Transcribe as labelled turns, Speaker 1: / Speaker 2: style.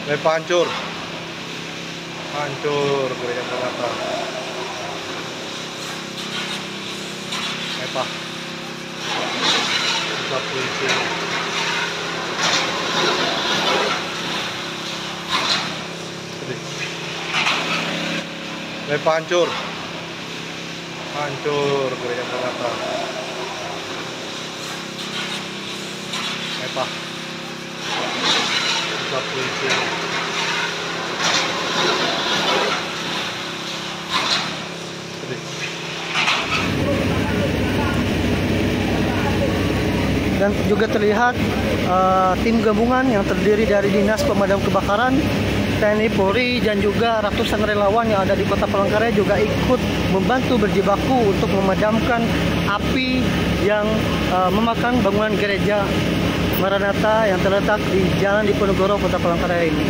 Speaker 1: Hancur, hancur gereja Maranatha. Pak, bisa polisi. Hancur, hancur gereja Maranatha. Pak, bisa polisi.
Speaker 2: Dan juga terlihat tim gabungan yang terdiri dari Dinas Pemadam Kebakaran, TNI Polri, dan juga ratusan relawan yang ada di Kota Palangkaraya juga ikut membantu berjibaku untuk memadamkan api yang memakan bangunan gereja Maranatha yang terletak di Jalan Diponegoro, Kota Palangkaraya ini.